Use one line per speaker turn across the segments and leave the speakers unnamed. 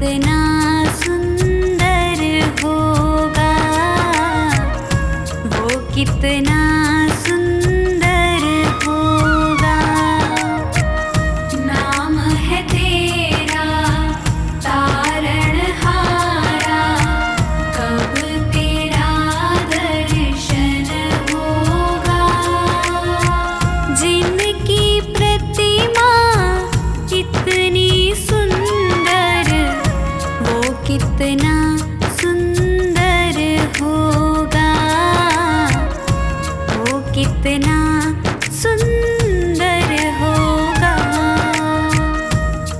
कितना सुंदर होगा, वो कितना सुंदर होगा। नाम है तेरा तारणहारा, कब तेरा दर्शन होगा। जिनकी प्रतिमा कितनी सुंदर, वो कितना सुंदर होगा, वो कितना सुंदर होगा।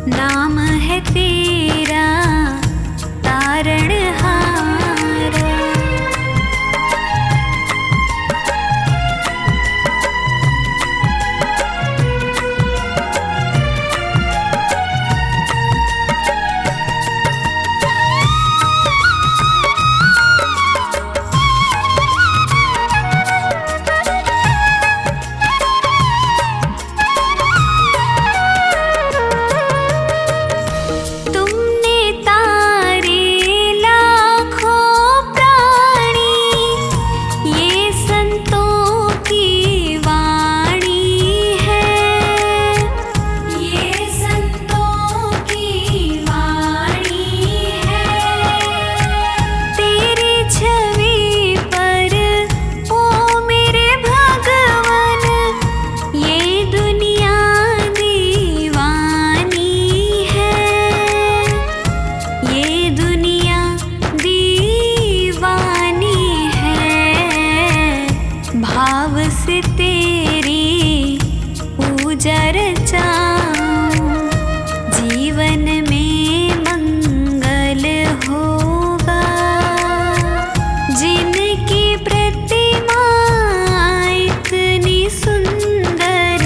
नाम है तेरा तारणहारा। तुमने तारे लाखों प्राणी, ये संतों की वाणी है, ये संतों की वाणी है। तेरी छवि पर ओ मेरे भगवन, ये दुनिया दीवानी है, ये दुनिया दीवानी है। भाव से तेरी पूजा रचाऊं, जीवन में मंगल होगा। जिनकी प्रतिमा इतनी सुंदर,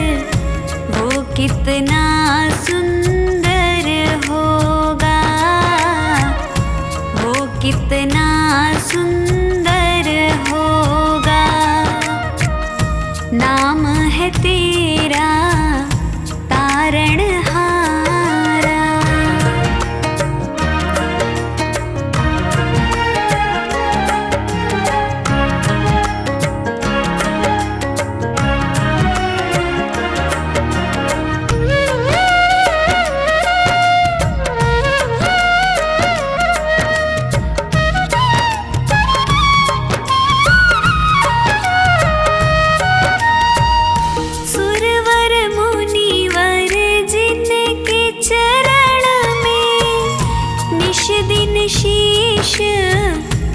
वो कितना सुंदर होगा, वो कितना सुंदर होगा। नाम है तेरा तारणहारा। सुरवर मुनिवर जिनके चरण में निश दिन शीश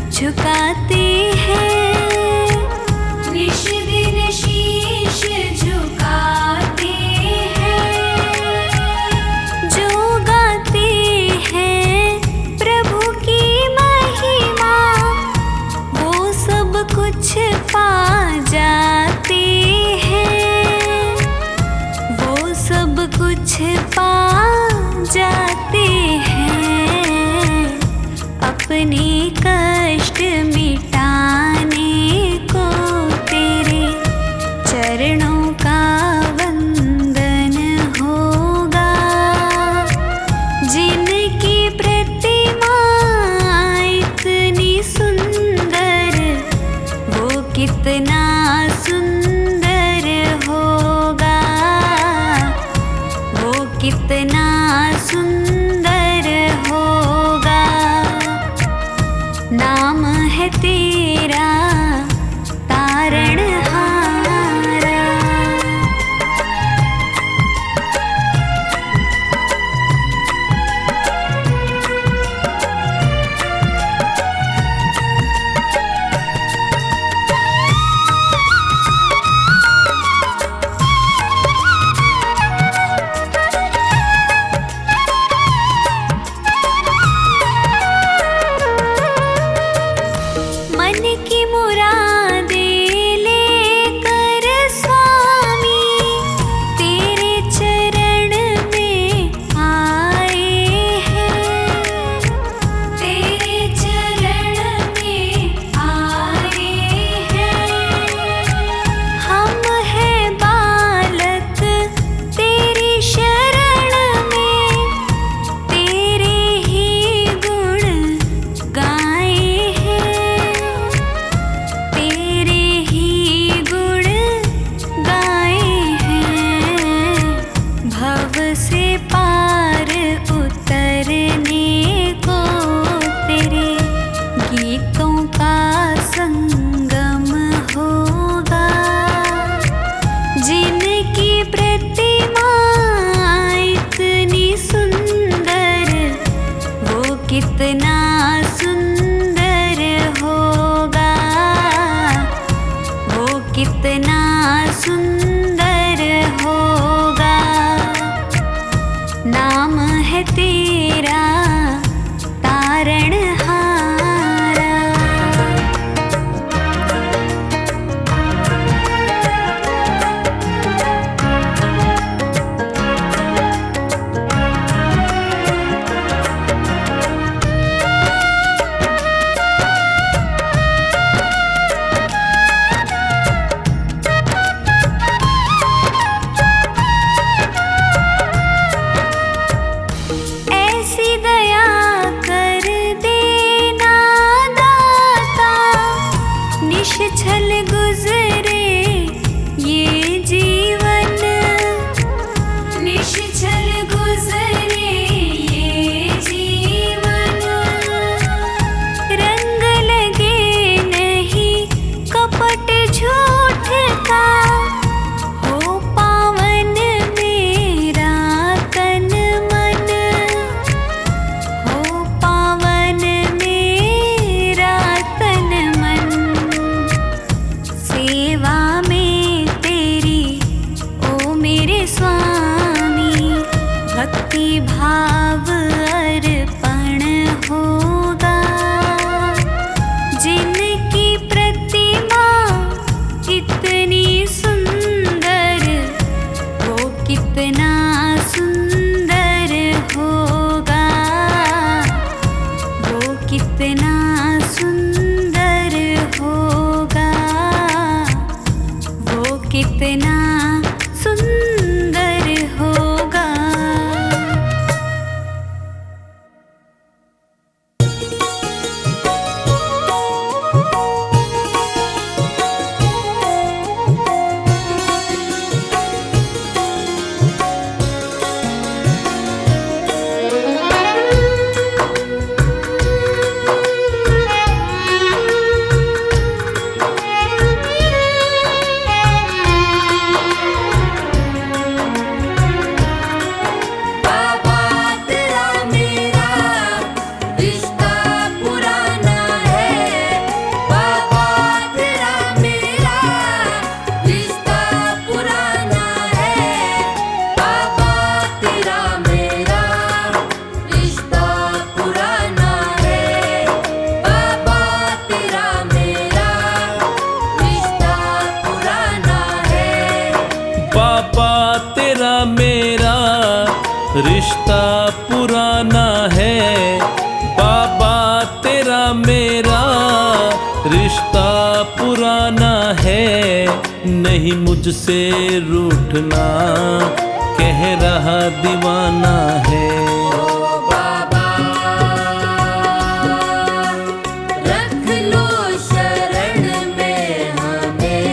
झुकाते हैं, निश दिन शीश झुकाते हैं। जो गाते हैं प्रभु की महिमा, वो सब कुछ पा जाते हैं, वो सब कुछ पा जाते हैं। अपने कष्ट मिटाने को तेरे चरणों का वंदन होगा। जिनकी प्रतिमा इतनी सुंदर, वो कितना सुंदर होगा, वो कितना सुंदर होगा। नाम है तेरा तारणहारा। मन कितना सुंदर होगा, वो कितना सुंदर होगा। नाम है तेरा तारणहारा। ऐसी दया कर देना दाता, निश्छल गुजरे ये जीवन, निश्छल गुजरे ये जीवन। रंग लगे नहीं कपट झूठ का, हो पावन मेरा तन मन, हो पावन मेरा तन मन। सेवा में तेरी ओ मेरे स्वामी, भक्ति भाव अर्पण होगा। जिनकी प्रतिमा इतनी सुंदर, वो कितना सुंदर होगा, वो कितना सुंदर होगा, वो कितना सुंदर होगा।
बाबा तेरा मेरा रिश्ता पुराना है, बाबा तेरा मेरा रिश्ता पुराना है, बाबा तेरा मेरा रिश्ता पुराना है, बाबा तेरा मेरा रिश्ता पुराना है।
बाबा तेरा मेरा रिश्ता पुराना है, बाबा तेरा मेरा रिश्ता पुराना है। नहीं मुझसे रूठना, कह रहा दीवाना है।
ओ बाबा रख लो शरण में हमें,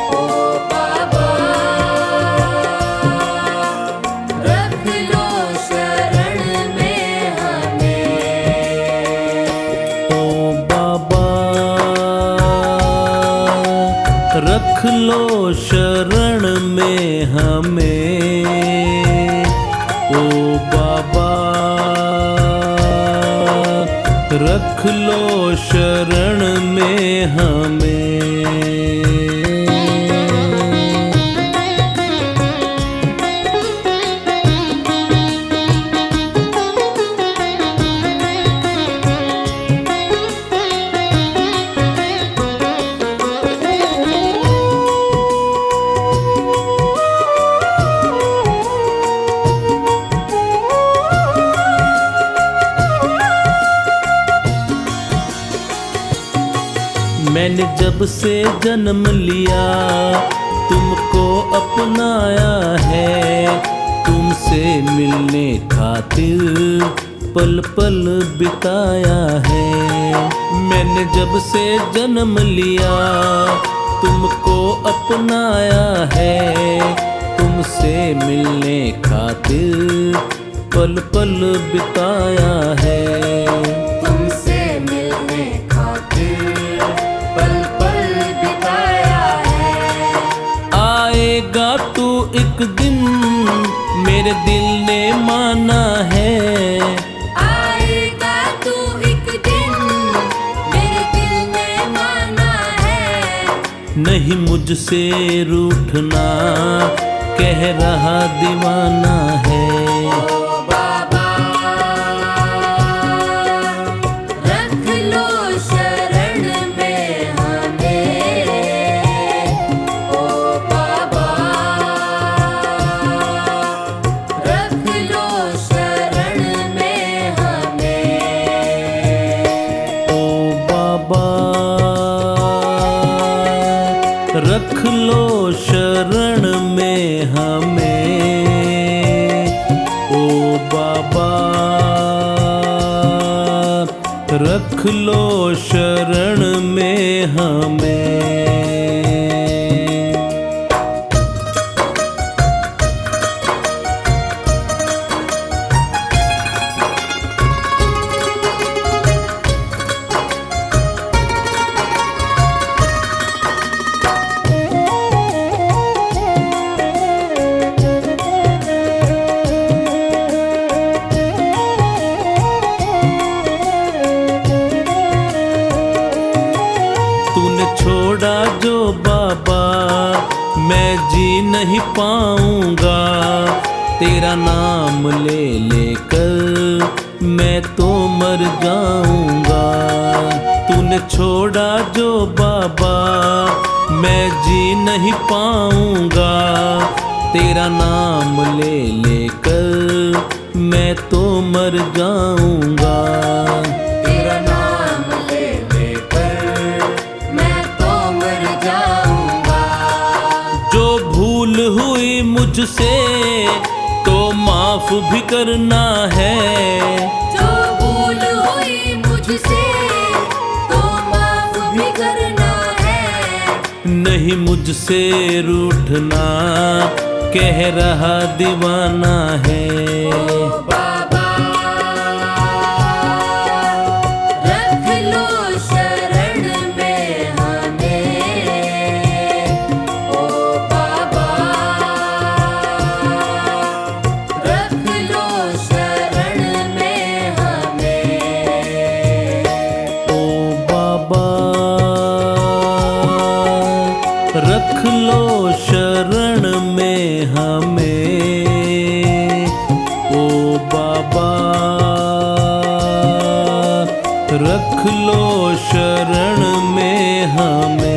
ओ बाबा रख लो शरण में हमें।
ओ बाबा रख लो शरण में हमें, ओ बाबा रख लो शरण में हमें। मैंने जब से जन्म लिया तुमको अपनाया है, तुमसे मिलने खातिर पल पल बिताया है। मैंने जब से जन्म लिया तुमको अपनाया है, तुमसे मिलने खातिर पल पल बिताया है।
तुमसे मिलने खातिर पल पल बिताया है।
आएगा तू एक दिन मेरे दिल ने माना है, मुझसे रूठना, कह रहा दीवाना है।
ओ बाबा रख लो शरण में हमें, ओ बाबा रख लो शरण में हमें,
ओ बाबा रख लो शरण में हमें, ओ बाबा रख लो शरण में हमें। तूने छोड़ा जो बाबा मैं जी नहीं पाऊंगा, तेरा नाम ले लेकर मैं तो मर जाऊंगा। तूने छोड़ा जो बाबा मैं जी नहीं पाऊंगा, तेरा नाम ले लेकर मैं तो मर जाऊंगा।
तेरा नाम ले लेकर मैं तो मर जाऊंगा।
जो भूल हुई मुझसे तो माफ भी करना है,
जो भूल हुई मुझसे तो माफ भी करना है,
नहीं मुझसे रूठना, कह रहा दीवाना है।
ओ बाबा रख लो शरण में हमें, ओ बाबा रख लो शरण में हमें,
ओ बाबा रख लो शरण में हमें, ओ बाबा रख लो शरण में हमें।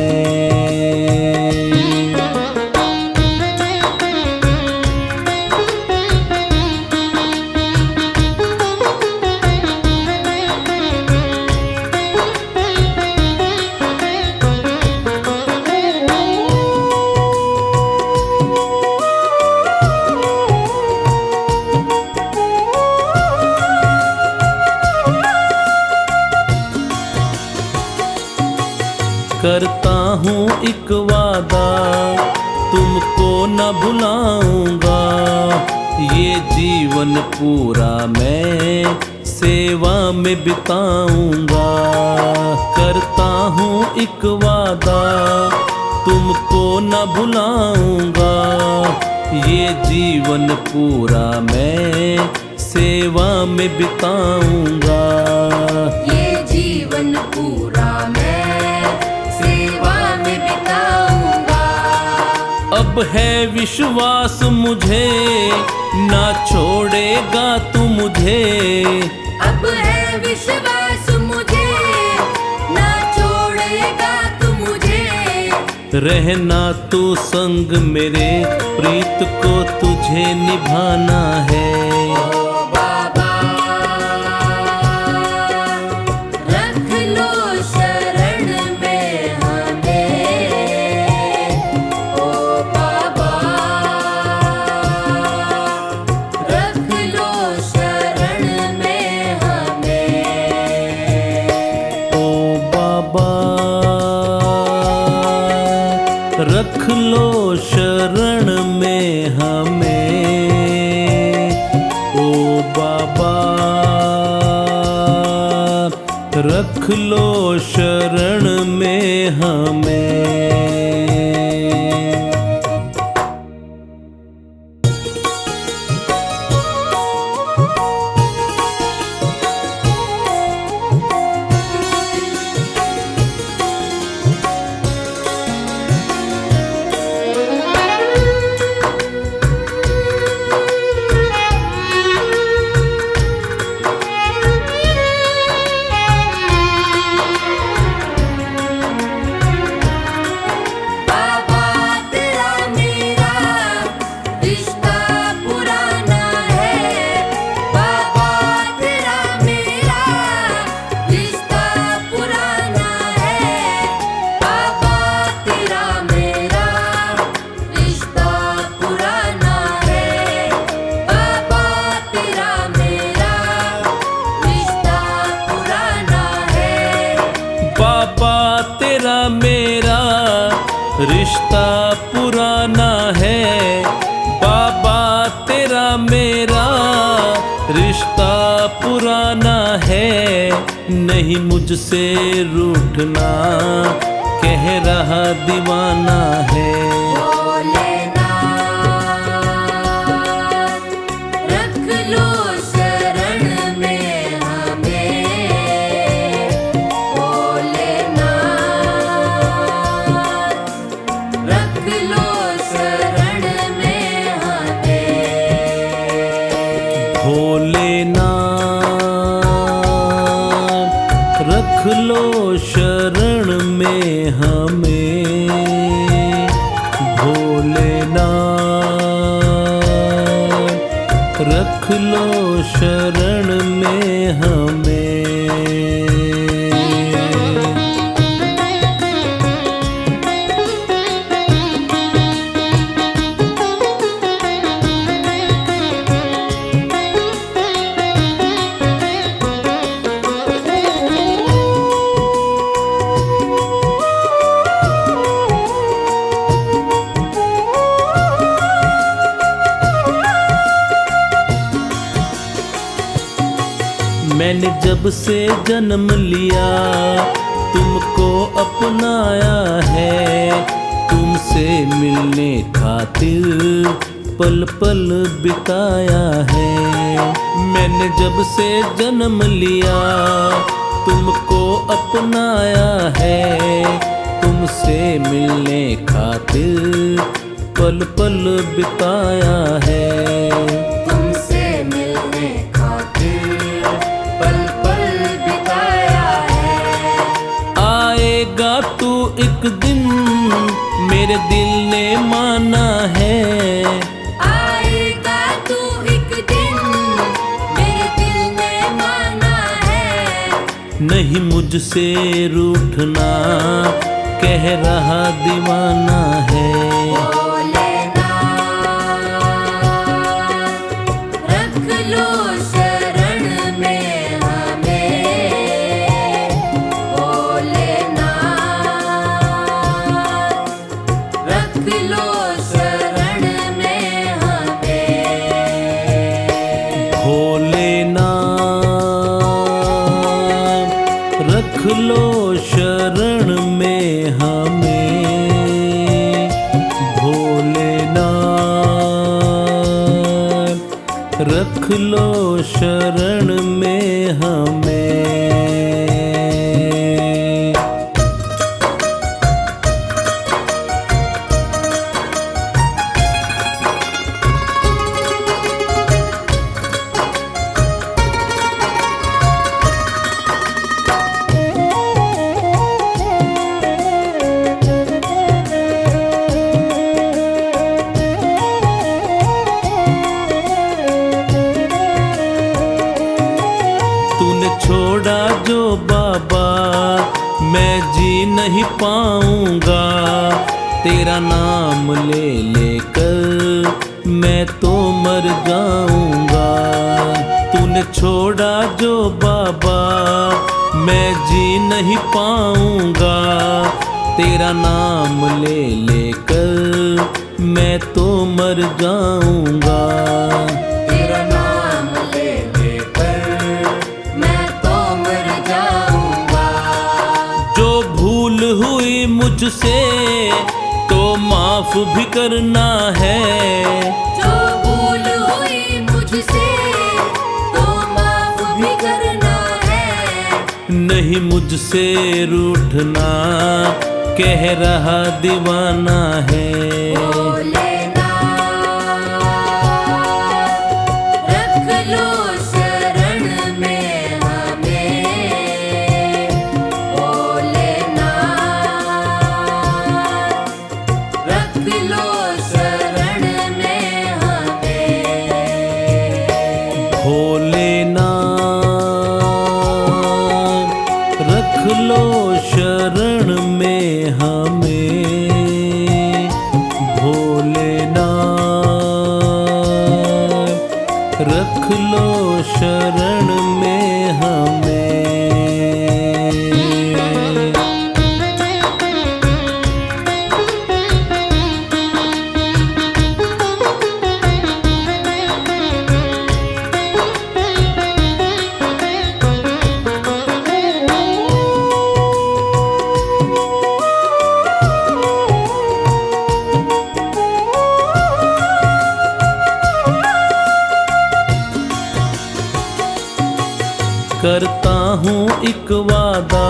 करता हूँ एक वादा, तुमको न भुलाऊंगा, ये जीवन पूरा मैं सेवा में बिताऊंगा। करता हूँ एक वादा, तुमको न भुलाऊंगा, ये जीवन पूरा मैं सेवा में बिताऊंगा।
ये जीवन पूरा मैं सेवा में बिताऊंगा।
अब है विश्वास मुझे, ना छोड़ेगा तू मुझे,
अब है विश्वास मुझे, ना छोड़ेगा तू मुझे,
रहना तू संग मेरे, प्रीत को तुझे निभाना है।
ओ बाबा रख लो शरण में हमें, ओ बाबा रख लो शरण में हमें,
ओ बाबा रख लो शरण में हमें, ओ बाबा रख लो शरण में हमें। मेरा रिश्ता पुराना है, बाबा तेरा मेरा रिश्ता पुराना है। नहीं मुझसे रूठना, कह रहा दीवाना है।
रख लो शरण में हमें, भोलेनाथ। रख लो शरण में हमें,
भोलेनाथ। रख लो शरण में हमें, भोलेनाथ। रख लो शरण में हमें। मैंने जब से जन्म लिया तुमको अपनाया है, तुमसे मिलने खातिर पल पल बिताया है। मैंने जब से जन्म लिया तुमको अपनाया है, तुमसे मिलने खातिर पल पल बिताया है।
तुमसे मिलने खातिर पल पल बिताया है।
आएगा तू एक दिन मेरे दिल ने माना है,
आएगा तू एक दिन मेरे दिल ने माना है।
नहीं मुझसे रूठना, कह रहा दीवाना है।
रख लो शरण में हमें, भोलेनाथ। रख लो शरण में हमें,
भोलेनाथ। रख लो शरण में हमें, भोलेनाथ। रख लो शरण में हमें। तूने छोड़ा जो बाबा मैं जी नहीं पाऊंगा, तेरा नाम ले लेकर मैं तो मर जाऊंगा। तूने छोड़ा जो बाबा मैं जी नहीं पाऊंगा, तेरा नाम ले लेकर मैं तो मर जाऊंगा।
तेरा नाम ले लेकर मैं तो मर जाऊंगा।
जो भूल हुई मुझसे तो माफ भी करना है,
जो भूल हुई मुझसे तो माफ भी करना है।
नहीं मुझसे रूठना, कह रहा दीवाना है।
भोलेनाथ। रख लो शरण में हमें, भोलेनाथ। रख लो शरण में हमें,
भोलेनाथ। रख लो शरण में हमें, भोलेनाथ। रख लो शरण में हमें। करता हूँ एक वादा,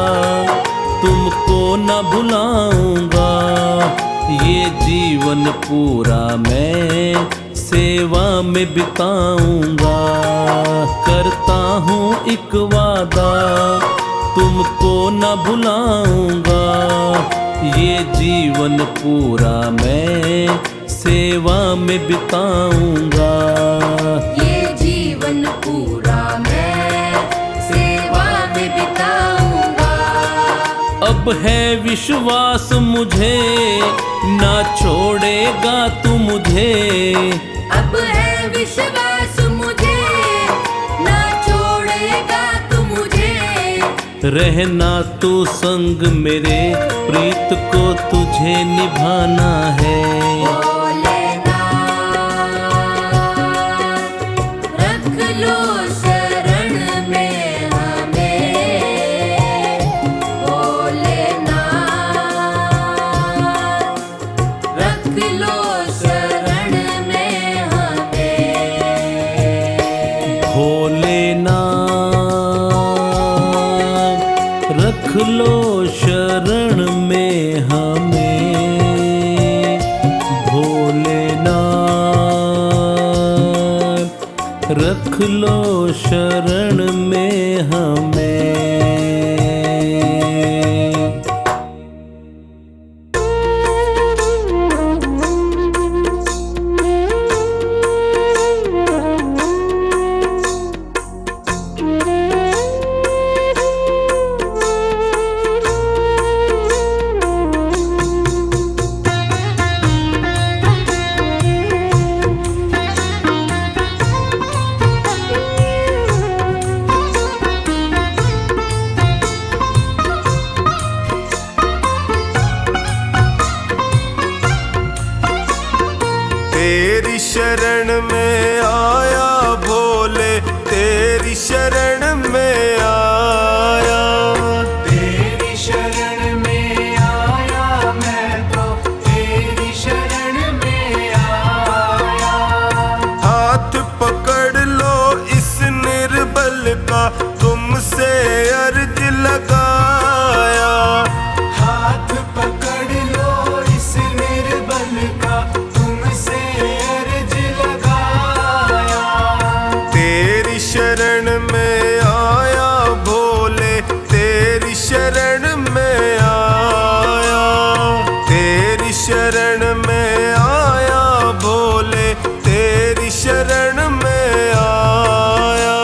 तुमको न भुलाऊंगा। ये जीवन पूरा मैं सेवा में बिताऊंगा। करता हूँ एक वादा, तुमको न भुलाऊंगा। ये जीवन पूरा मैं सेवा में बिताऊंगा।
ये जीवन पूरा मैं सेवा में बिताऊंगा।
अब है विश्वास मुझे, ना छोड़ेगा तू मुझे।
अब है विश्वास मुझे, ना छोड़ेगा तू मुझे।
रहना तू संग मेरे, प्रीत को तुझे निभाना है।
रख लो शरण में हमें, भोलेनाथ। रख लो शरण में हमें।
भोलेनाथ रख लो शरण में हमें। भोलेनाथ रख लो शरण में हमें।
तेरी शरण में आया भोले, तेरी शरण में आया।
तेरी शरण में आया मैं तो, तेरी शरण में आया।
हाथ पकड़ लो इस निर्बल का, तुमसे अर्ज लगाया।
हाथ पकड़ लो इस निर्बल का, तुमसे अर्ज लगाया।
तेरी शरण में आया भोले, तेरी शरण में आया। तेरी शरण में आया भोले, तेरी शरण में आया।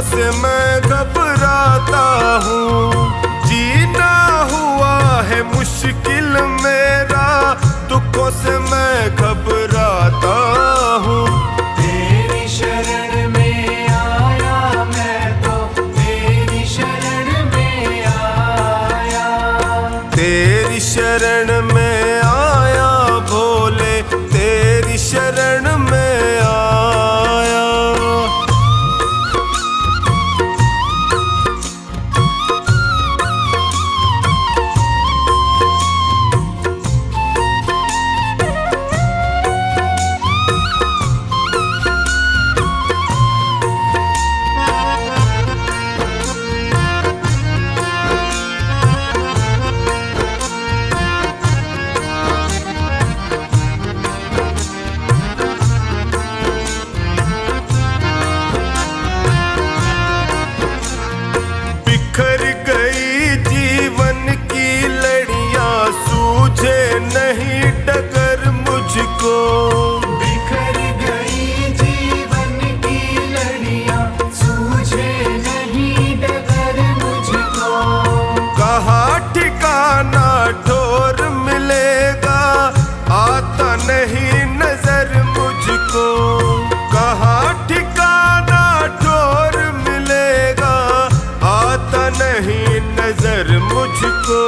से मैं घबराता हूँ। जीना हुआ है मुश्किल मेरा, दुखों से मैं घबराता हूँ।
तेरी शरण में आया मैं तो, तेरी शरण में आया।
तेरी शरण में आया भोले, तेरी शरण में आया। बिखर गई जीवन की लड़ियां, सूझे नहीं डगर मुझको।
बिखर गई जीवन की लड़ियां, सूझे नहीं डगर मुझको।
कहाँ ठिकाना ठोर मिलेगा, आता नहीं नजर मुझको। कहाँ ठिकाना ठोर मिलेगा, आता नहीं नजर मुझको।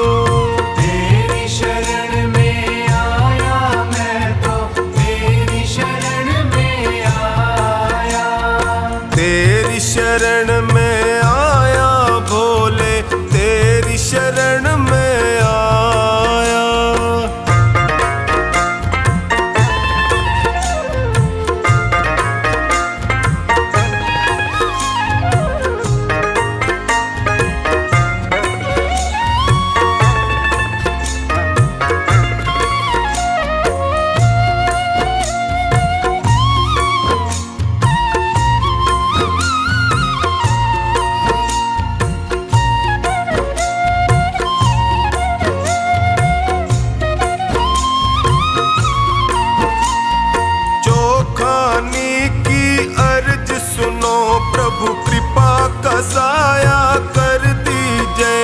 तेरी शरण में आया मैं तो, तेरी शरण में आया।
तेरी शरण में आया भोले, तेरी शरण में आया। चौखानी की अर्ज सुनो प्रभु, कृपा का साया कर दीजिए।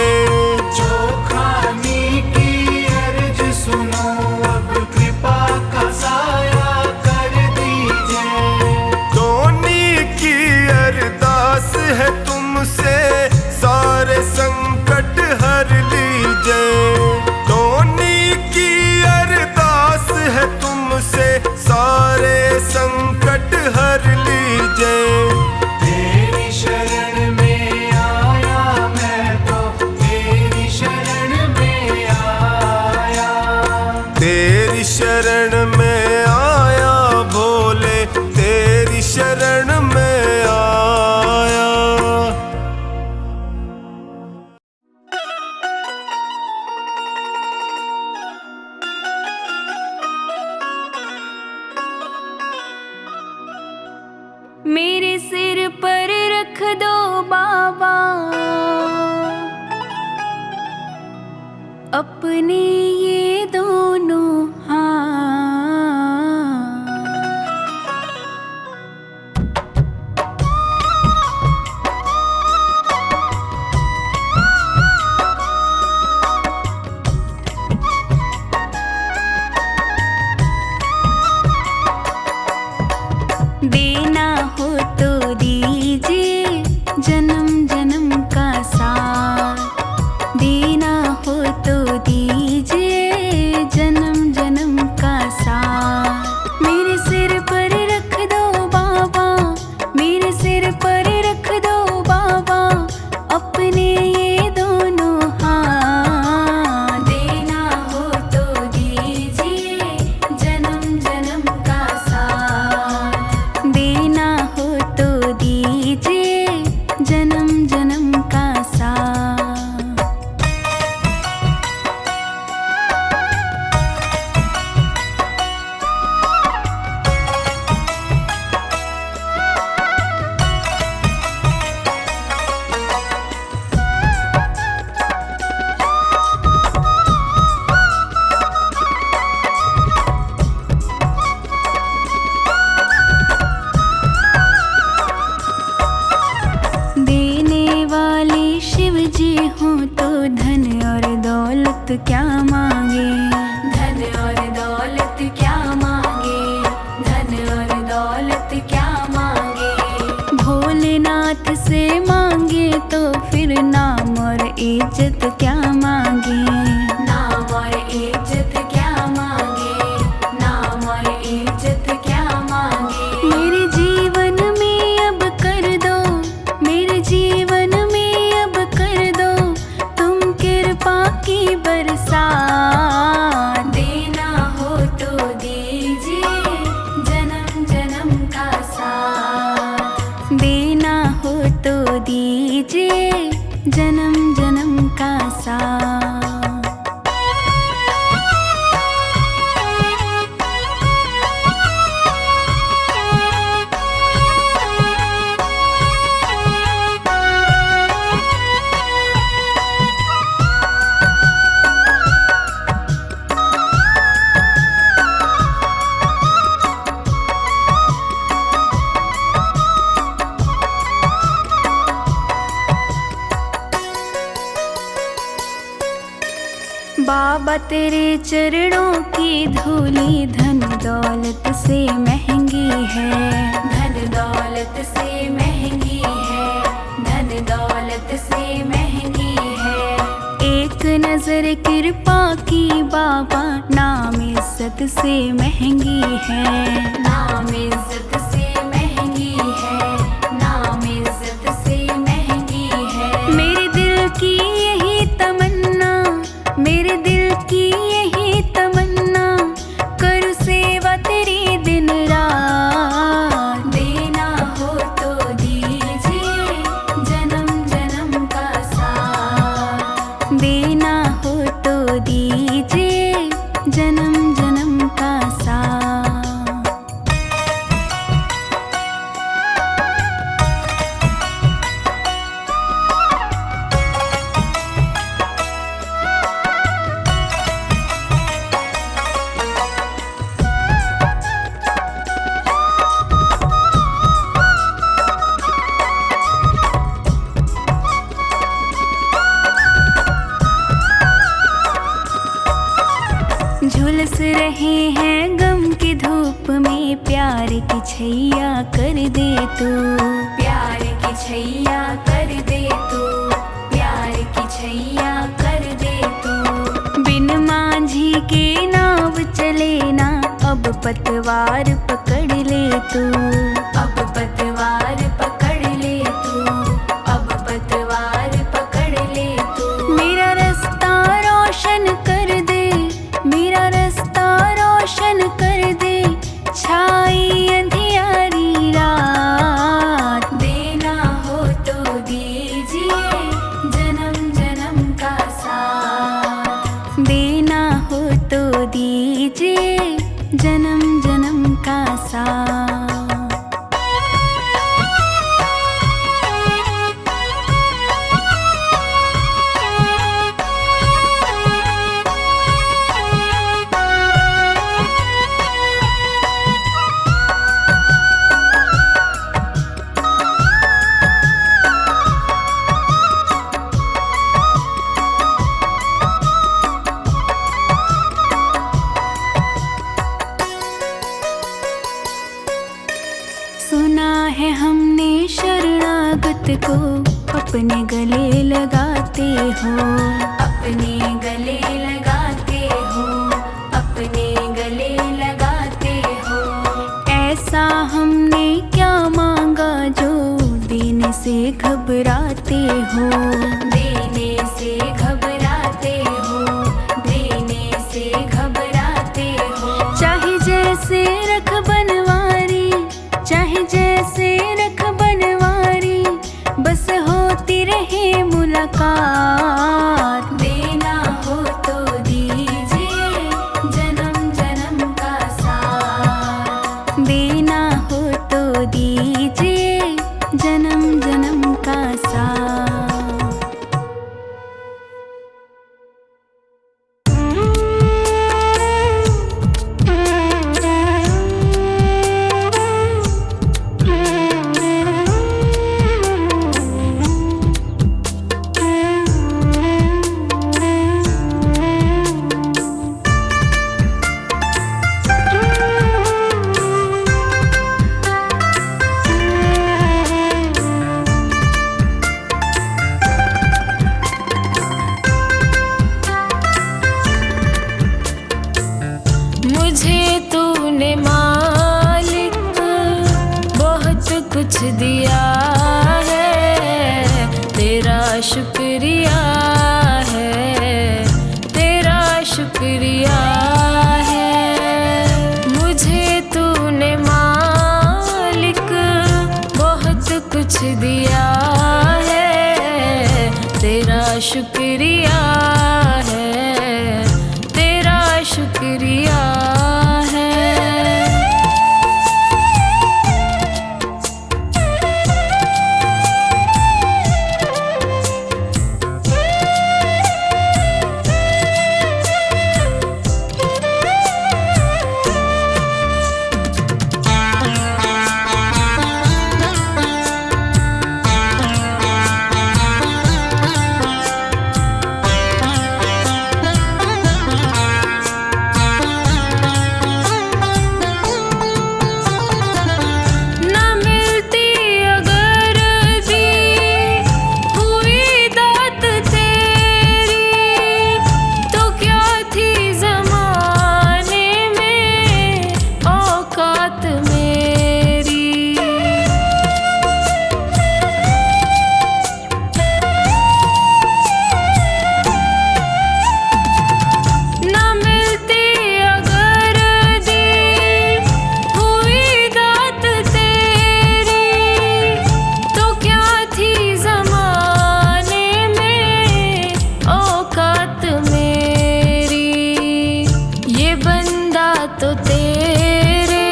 चौखानी की अर्ज सुनो, अब कृपा का साया कर दीजिए।
धोनी की अरदास है तुमसे, सारे संकट हर लीजिए। धोनी की अरदास है तुमसे, सारे संकट हर लीजिए।
तेरी शरण में आया मैं तो, तेरी शरण में आया।
तेरी शरण में आया भोले, तेरी शरण में आया।
मेरे सिर पर रख दो बाबा अपने ये दोनों हाथ। देना हो तो दीजिए जन्म जन्म का साथ। देना हो तो दीजिए जन्म जन्म का साथ। मेरे सिर पर रख दो बाबा, मेरे सिर पर रख दो बाबा अपने ये दोनों हाथ। देना हो तो दीजिए जन्म जन्म का साथ। देना क्या मांगे,
धन और दौलत क्या मांगे, धन और दौलत क्या मांगे।
भोलेनाथ से मांगे तो फिर नाम और इज्जत क्या मांगे,
नाम और इज्जत क्या मांगे, नाम और इज्जत क्या मांगे।
मेरे जीवन में अब कर दो, मेरे जीवन में अब कर दो तुम कृपा की बरसात।
देना हो तो दीजिए जन्म जन्म का साथ,
देना हो तो दीजिए जन्म जन्म का साथ। बाबा तेरे चरणों की धूली धन दौलत से महंगी है,
धन दौलत से महंगी है, धन दौलत से महंगी है।
एक नजर कृपा की बाबा नाम इज्जत से महंगी है,
नाम इज्जत से महंगी है, नाम इज्जत से महंगी है।
मेरे दिल की यही तमन्ना, मेरे दिल की यही तमन्ना करूँ सेवा तेरी दिन रात।
देना हो तो दीजिए जन्म जन्म का साथ,
देना हो तो दीजिए जन्म जन्म का साथ। झुलस रहे हैं गम की धूप में, प्यार की छैया कर दे तू,
प्यार की छैया कर दे तू, प्यार की छैया कर दे तू।
बिन मांझी के नाव चले ना, अब पतवार पकड़ ले तू,
अब पतवार पकड़ ले तू, अब पतवार पकड़ ले तू।
मेरा रास्ता रोशन कर दे, मेरा रास्ता रोशन कर दे, छाई अंधियारी रात।
देना हो तो दीजिए जन्म जन्म का साथ,
देना हो तो दीजिए जन्म जन्म का साथ। सुना है हमने शरणागत को अपने गले लगाते हो,
अपने गले लगाते हो, अपने गले लगाते हो।
ऐसा हमने क्या मांगा जो देने से घबराते हो,
देने से घबराते हो, देने से घबराते हो।
चाहे जैसे रख बनवारी, चाहे जैसे रख बनवारी, बस होती रहे मुलाकात।
देना हो तो दीजिए जन्म जन्म का साथ,
देना हो तो दीजिए जन्म जन्म का साथ। दिया है, तेरा शुक्रिया है, तेरा शुक्रिया है। मुझे तूने मालिक बहुत कुछ दिया है, तेरा शुक्रिया है, तेरा शुक्रिया है। तो तेरे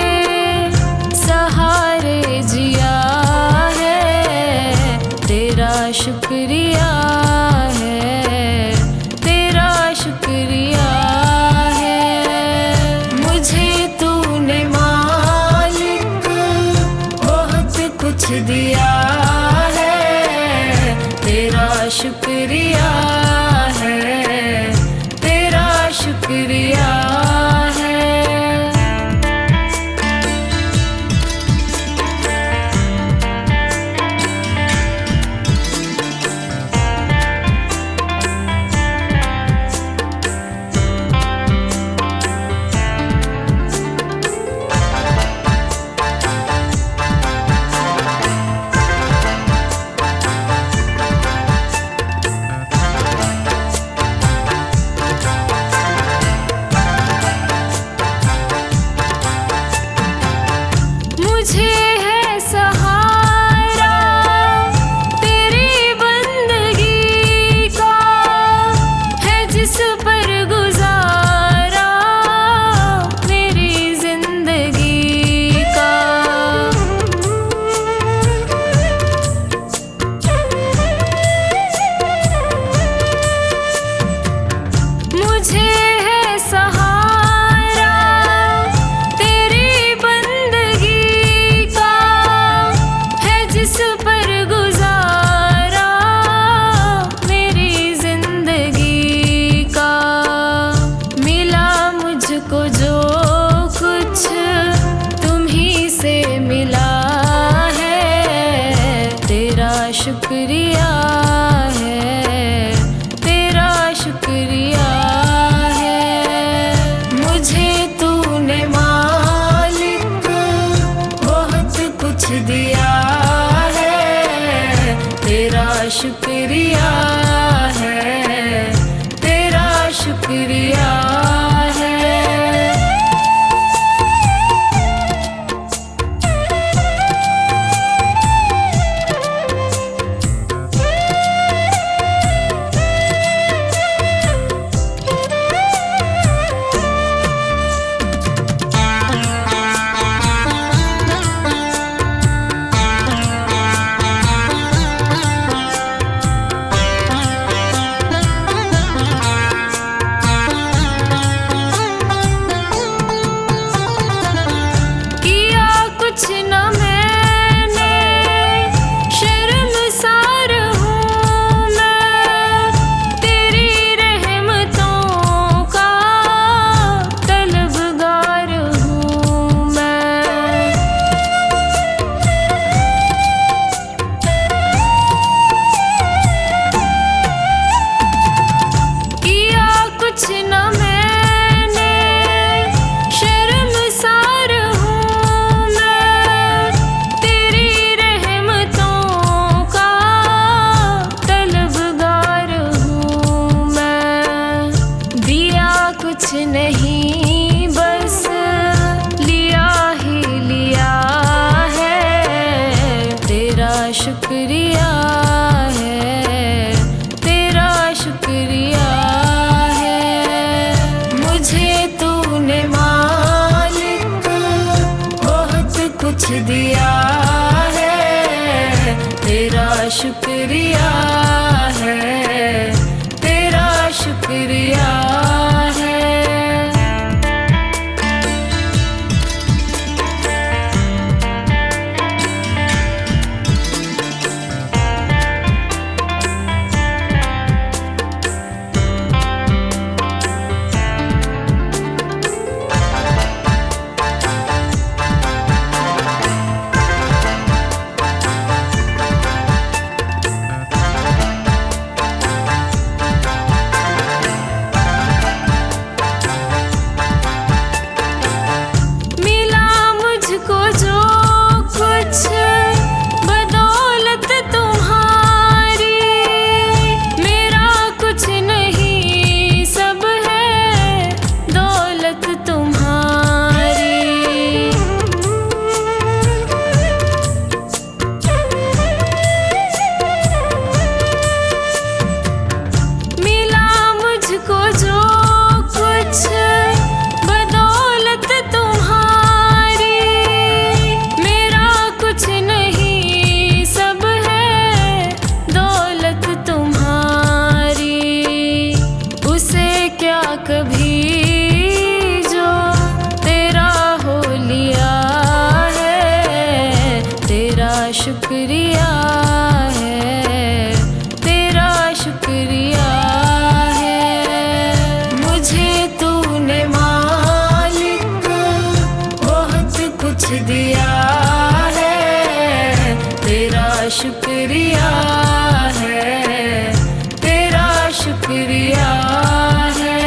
सहारे जिया है, तेरा शुक्रिया है, तेरा शुक्रिया है। मुझे तूने मालिक बहुत कुछ दिया है, तेरा शुक्रिया है, तेरा शुक्रिया है। मुझे है सहारा तेरी बंदगी का, है जिस पर गुजारा मेरी जिंदगी का। मुझे है सहारा तेरी बंदगी का, है जिस पर गुजारा मेरी जिंदगी का। मिला मुझको जो कुछ तुम ही से मिला है, तेरा शुक्रिया है, तेरा शुक्रिया है। मुझे तूने मालिक बहुत कुछ दिया है, तेरा शुक्रिया है, तेरा शुक्रिया है। शुक्रिया है, तेरा शुक्रिया है। मुझे तूने मालिक बहुत कुछ दिया है, तेरा शुक्रिया है, तेरा शुक्रिया है। शुक्रिया है, तेरा शुक्रिया है। मुझे तूने मालिक बहुत कुछ दिया है, तेरा शुक्रिया है, तेरा शुक्रिया है।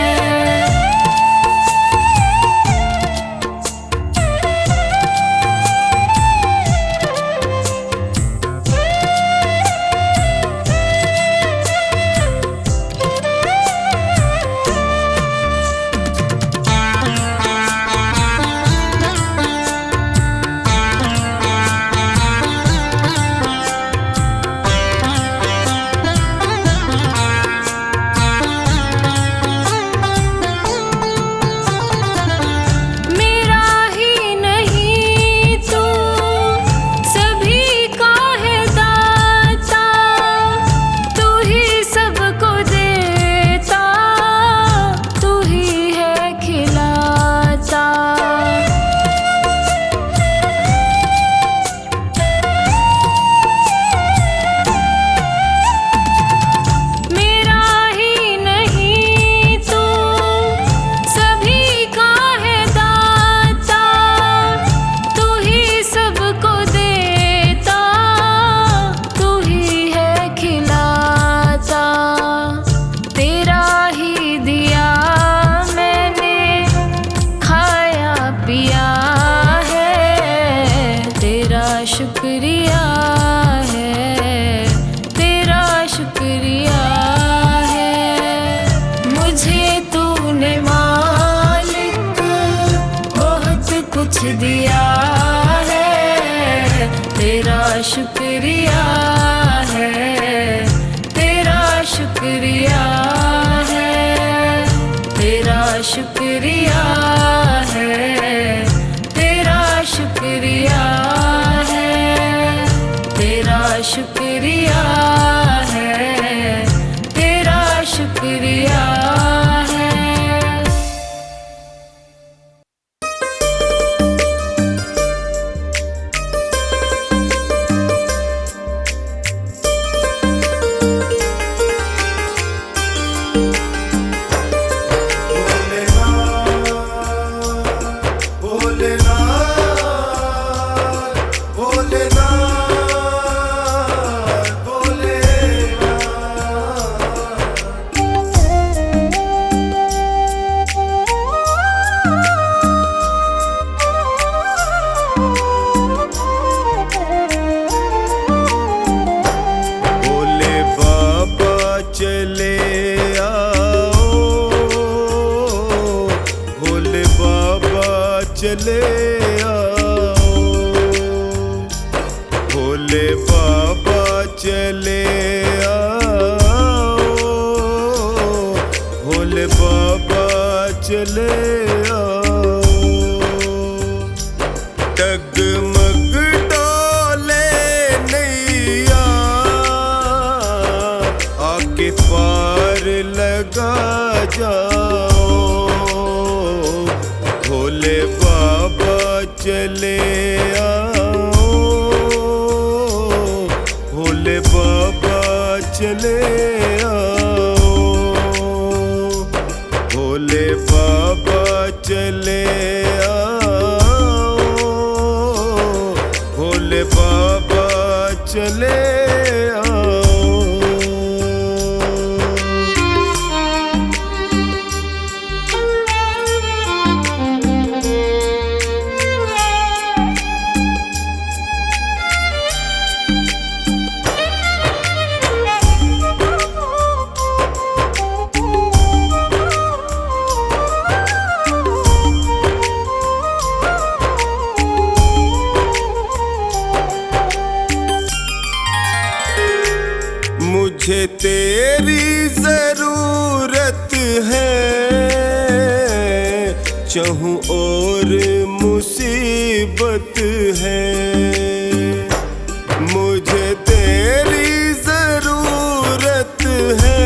शुक्रिया है, तेरा शुक्रिया है। मुझे तूने मालिक बहुत कुछ दिया है, तेरा शुक्रिया है, तेरा शुक्रिया है, तेरा शुक्रिया है, तेरा शुक्रिया है, तेरा शुक्रिया है, तेरा शुक्रिया है।
चले आओ, भोले बाबा चले आओ, भोले बाबा चले आओ, भोले बाबा चले आओ। मुझे तेरी जरूरत है, चाहूं और मुसीबत है। मुझे तेरी जरूरत है,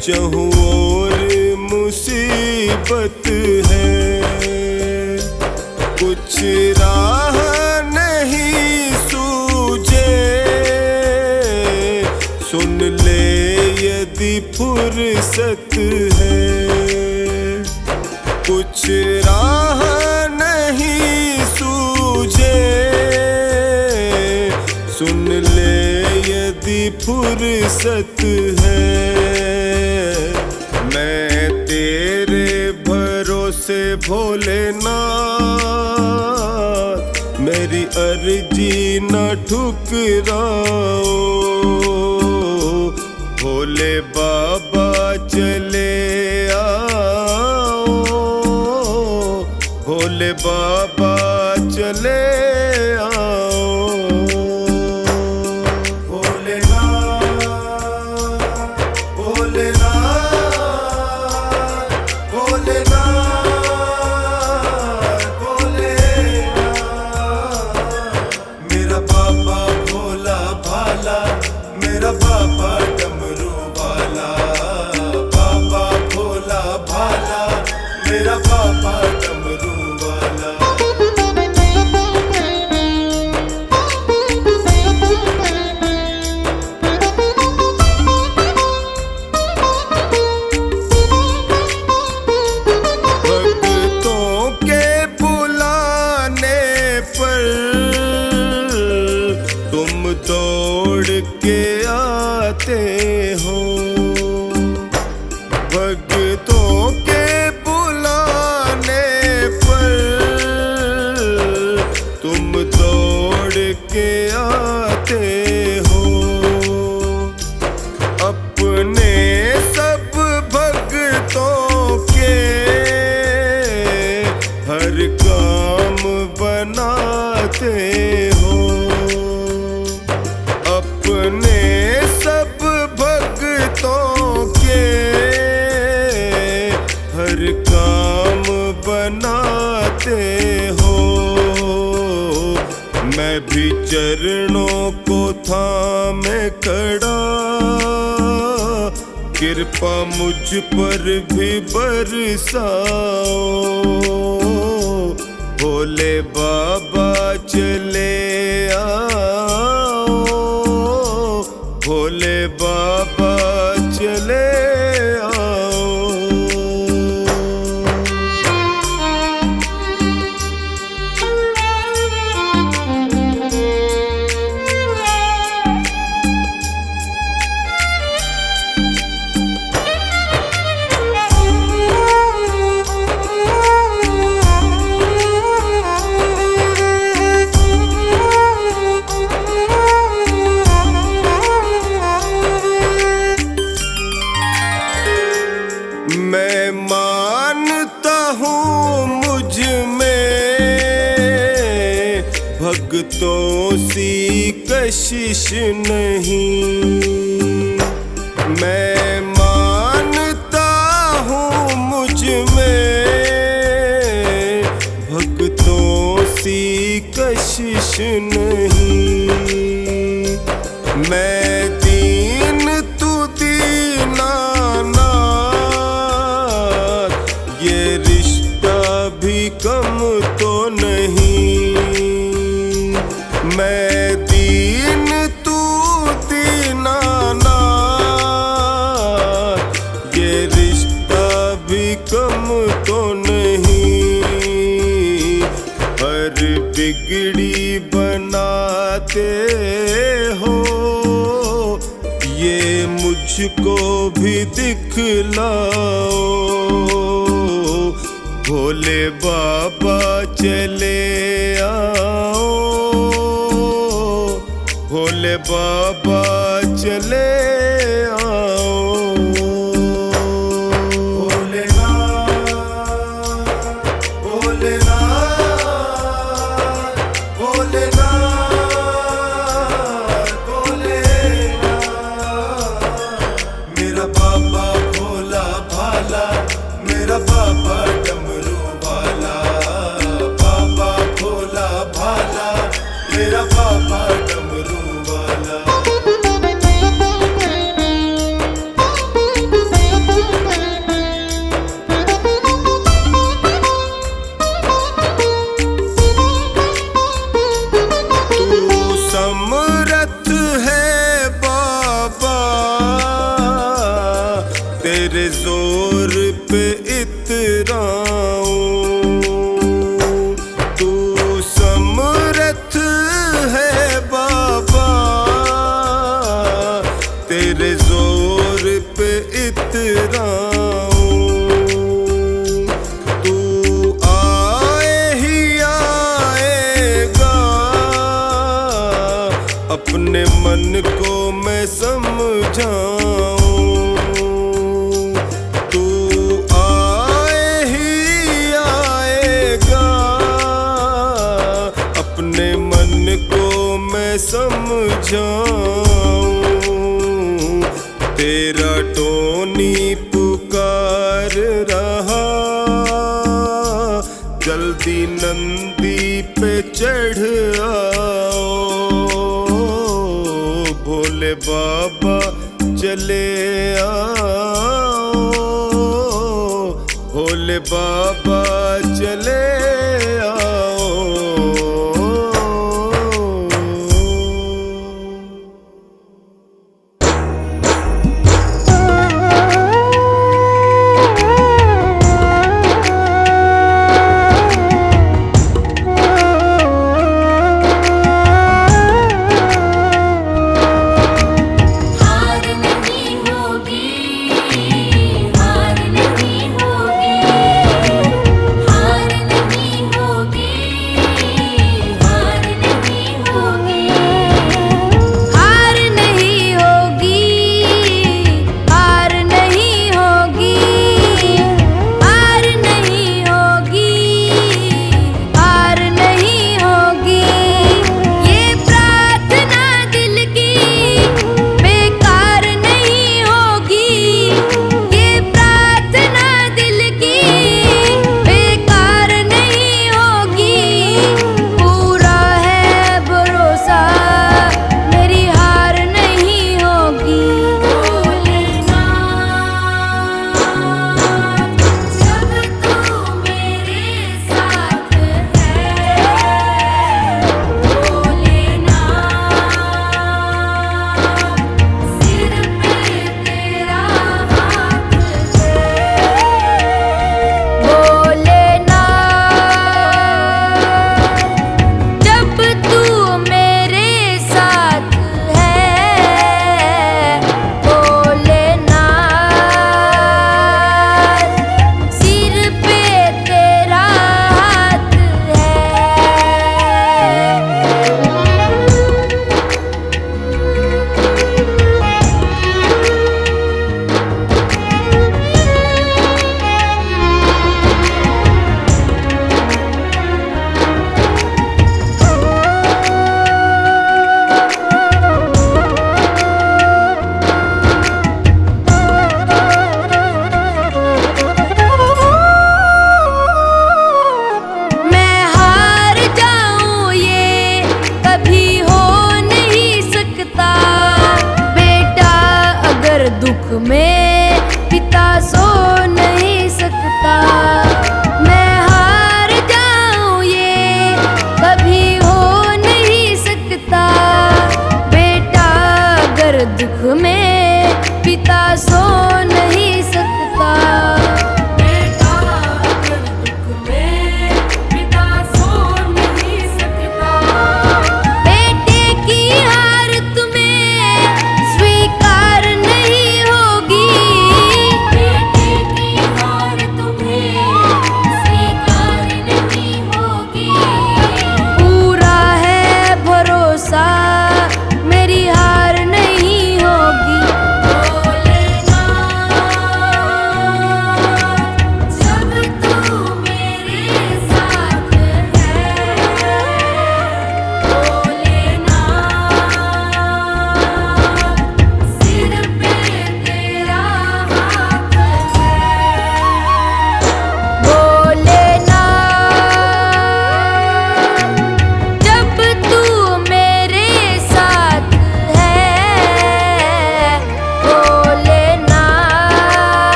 चाहूं और मुसीबत है। कुछ राह नहीं सूझे, सुन ले यदि फुर्सत है। कुछ राह नहीं सूझे, सुन ले यदि फुर्सत है। मैं तेरे भरोसे भोलेनाथ, मेरी अर्जी न ठुकराओ, भोले बाबा चले आओ, भोले बाबा चले आओ। भोलेनाथ भोलेनाथ भोलेनाथ भोलेनाथ, मेरा बाबा भोला भाला, मेरा बाबा डमरू वाला। बाबा भोला भाला, मेरा बाबा डमरू वाला। भक्तों के बुलाने पर तुम दौड़ के आते हो, भक्तों के बुलाने पर तुम दौड़ के आते हो। अपने सब भक्तों के हर काम बनाते हो, अपने सब भक्तों के हर काम बनाते हो। मैं भी चरणों को थामे खड़ा, कृपा मुझ पर भी बरसाओ, भोले बाबा चले आओ, भोले बाबा चले आओ। मैं मानता हूँ मुझ में भक्तों सी कशिश नहीं, मैं मानता हूँ मुझ में भक्तों सी कशिश नहीं। मैं दीन तू दीनानाथ, ये रिश्ता भी कम तो नहीं। मैं दीन तू दीनानाथ, बिगड़ी बनाते हो, ये मुझको भी दिखलाओ। भोले बाबा चले आओ, भोले बाबा चले आओ।
बाबा डमरू वाला, बाबा भोला भाला, मेरा बाबा डमरू वाला।
तू समर्थ है बाबा, तेरे जोर पे इतराऊं। तू समर्थ है बाबा, तेरे जोर पे इतराऊं। तू आए ही आएगा, अपने मन को मैं समझाऊं। अपने मन को मैं समझाऊं। तेरा टोनी पुकार रहा, जल्दी नंदी पे चढ़ आओ। भोले बाबा चले आओ, भोले बाबा चले आओ।
हार नहीं होगी, हार नहीं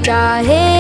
चाहे